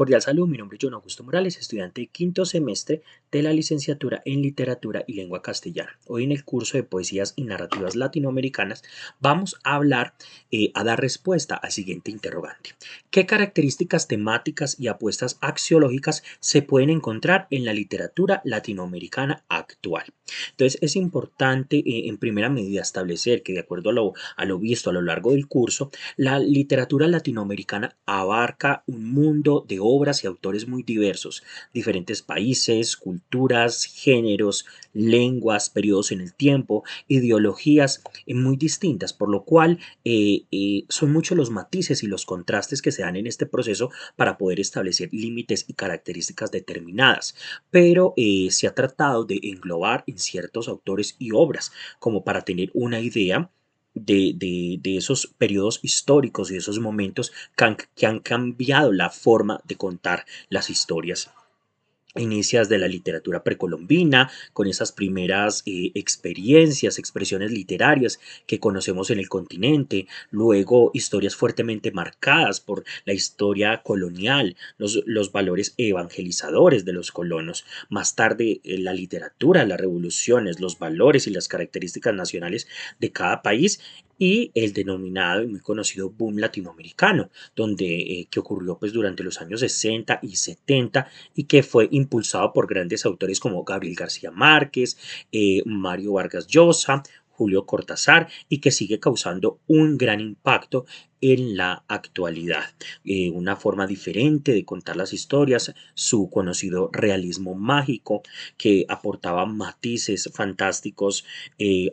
Cordial salud, mi nombre es John Augusto Morales, estudiante de quinto semestre de la licenciatura en Literatura y Lengua Castellana. Hoy en el curso de Poesías y Narrativas Latinoamericanas vamos a hablar, a dar respuesta al siguiente interrogante. ¿Qué características temáticas y apuestas axiológicas se pueden encontrar en la literatura latinoamericana actual? Entonces es importante en primera medida establecer que de acuerdo a lo visto a lo largo del curso, la literatura latinoamericana abarca un mundo de obras y autores muy diversos, diferentes países, culturas, géneros, lenguas, periodos en el tiempo, ideologías muy distintas, por lo cual son muchos los matices y los contrastes que se dan en este proceso para poder establecer límites y características determinadas, pero se ha tratado de englobar en ciertos autores y obras como para tener una idea de esos periodos históricos y de esos momentos que han cambiado la forma de contar las historias inicias de la literatura precolombina, con esas primeras experiencias, expresiones literarias que conocemos en el continente, luego historias fuertemente marcadas por la historia colonial, los valores evangelizadores de los colonos, más tarde la literatura, las revoluciones, los valores y las características nacionales de cada país y el denominado y muy conocido boom latinoamericano, que ocurrió pues durante los años 60 y 70 y que fue impulsado por grandes autores como Gabriel García Márquez, Mario Vargas Llosa, Julio Cortázar y que sigue causando un gran impacto en la actualidad. Una forma diferente de contar las historias, su conocido realismo mágico que aportaba matices fantásticos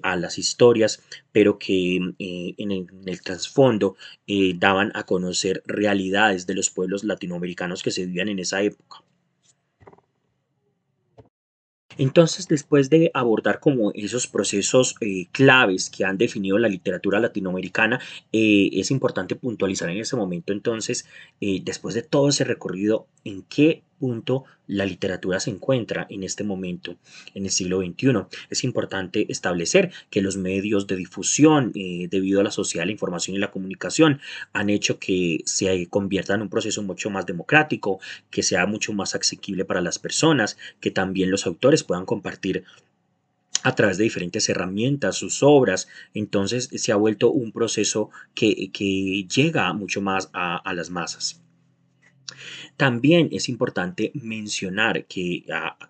a las historias, pero que en el trasfondo daban a conocer realidades de los pueblos latinoamericanos que se vivían en esa época. Entonces, después de abordar como esos procesos claves que han definido la literatura latinoamericana, es importante puntualizar en ese momento, entonces, después de todo ese recorrido, en qué punto la literatura se encuentra en este momento, en el siglo XXI. Es importante establecer que los medios de difusión, debido a la sociedad, la información y la comunicación, han hecho que se convierta en un proceso mucho más democrático, que sea mucho más asequible para las personas, que también los autores puedan compartir a través de diferentes herramientas sus obras. Entonces se ha vuelto un proceso que llega mucho más a las masas. También es importante mencionar que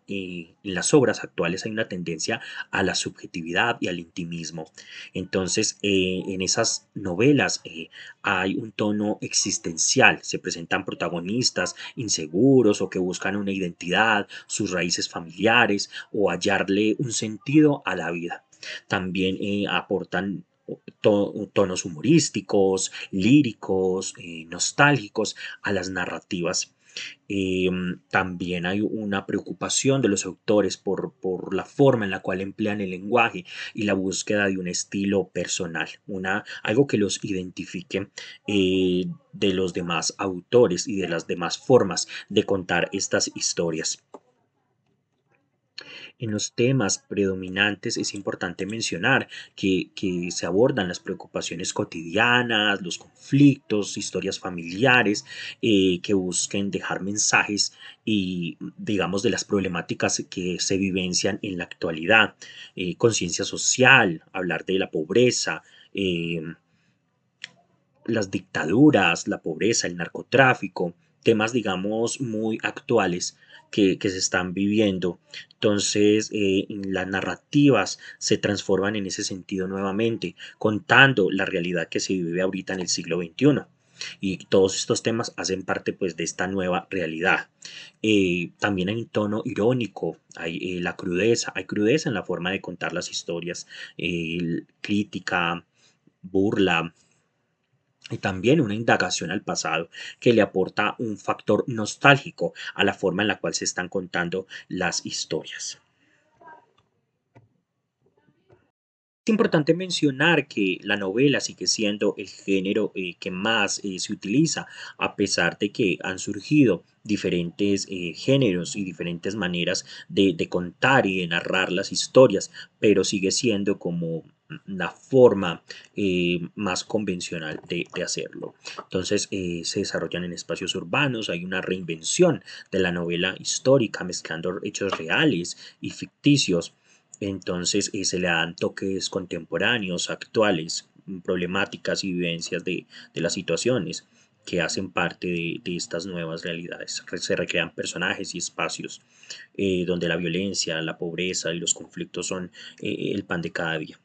en las obras actuales hay una tendencia a la subjetividad y al intimismo. Entonces, en esas novelas hay un tono existencial. Se presentan protagonistas inseguros o que buscan una identidad, sus raíces familiares o hallarle un sentido a la vida. También aportan tonos humorísticos, líricos, nostálgicos a las narrativas. También hay una preocupación de los autores por la forma en la cual emplean el lenguaje y la búsqueda de un estilo personal, algo que los identifique de los demás autores y de las demás formas de contar estas historias. En los temas predominantes es importante mencionar que se abordan las preocupaciones cotidianas, los conflictos, historias familiares, que busquen dejar mensajes y, digamos, de las problemáticas que se vivencian en la actualidad. Conciencia social, hablar de la pobreza, las dictaduras, la pobreza, el narcotráfico, temas, digamos, muy actuales que se están viviendo. Entonces, las narrativas se transforman en ese sentido nuevamente, contando la realidad que se vive ahorita en el siglo XXI. Y todos estos temas hacen parte pues de esta nueva realidad. También hay un tono irónico, hay la crudeza, hay crudeza en la forma de contar las historias, crítica, burla, y también una indagación al pasado que le aporta un factor nostálgico a la forma en la cual se están contando las historias. Es importante mencionar que la novela sigue siendo el género que más se utiliza, a pesar de que han surgido diferentes géneros y diferentes maneras de contar y de narrar las historias, pero sigue siendo como la forma más convencional de hacerlo. Entonces se desarrollan en espacios urbanos, hay una reinvención de la novela histórica mezclando hechos reales y ficticios. Entonces se le dan toques contemporáneos, actuales, problemáticas y vivencias de las situaciones que hacen parte de estas nuevas realidades. Se recrean personajes y espacios donde la violencia, la pobreza y los conflictos son el pan de cada día.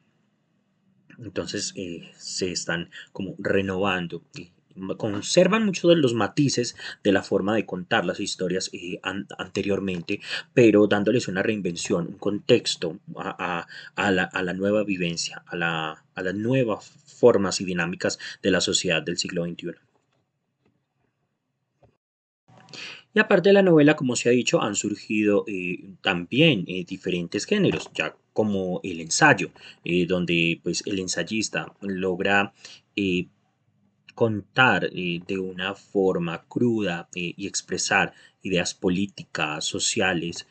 Entonces se están como renovando y conservan muchos de los matices de la forma de contar las historias anteriormente, pero dándoles una reinvención, un contexto a la nueva vivencia, a las nuevas formas y dinámicas de la sociedad del siglo XXI. Y aparte de la novela, como se ha dicho, han surgido también diferentes géneros, ya como el ensayo, donde pues el ensayista logra eh, contar de una forma cruda y expresar ideas políticas, sociales,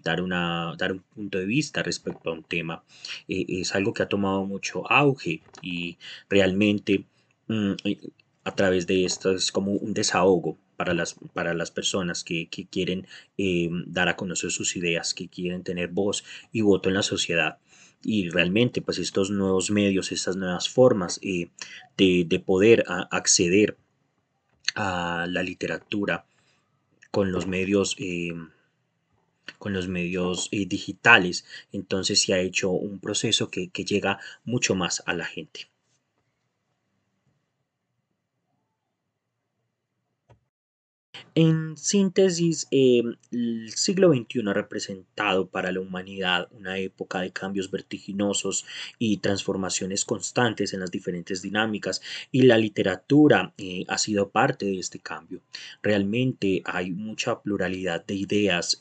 dar un punto de vista respecto a un tema. Es algo que ha tomado mucho auge y realmente a través de esto es como un desahogo para las personas que quieren dar a conocer sus ideas, que quieren tener voz y voto en la sociedad. Y realmente, pues estos nuevos medios, estas nuevas formas de poder acceder a la literatura con con los medios digitales, entonces se ha hecho un proceso que llega mucho más a la gente. En síntesis, el siglo XXI ha representado para la humanidad una época de cambios vertiginosos y transformaciones constantes en las diferentes dinámicas, y la literatura ha sido parte de este cambio. Realmente hay mucha pluralidad de ideas,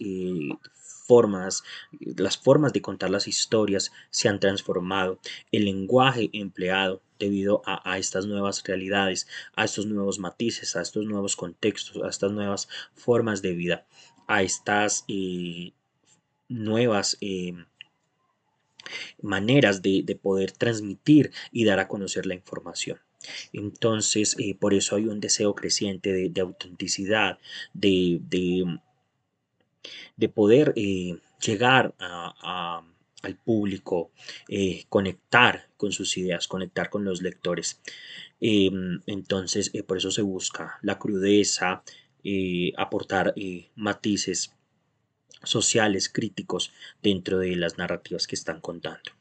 formas, las formas de contar las historias se han transformado, el lenguaje empleado debido a estas nuevas realidades, a estos nuevos matices, a estos nuevos contextos, a estas nuevas formas de vida, a estas nuevas maneras de poder transmitir y dar a conocer la información. Entonces, por eso hay un deseo creciente de autenticidad, de poder llegar al público, conectar con sus ideas, conectar con los lectores. Entonces, por eso se busca la crudeza, aportar matices sociales críticos dentro de las narrativas que están contando.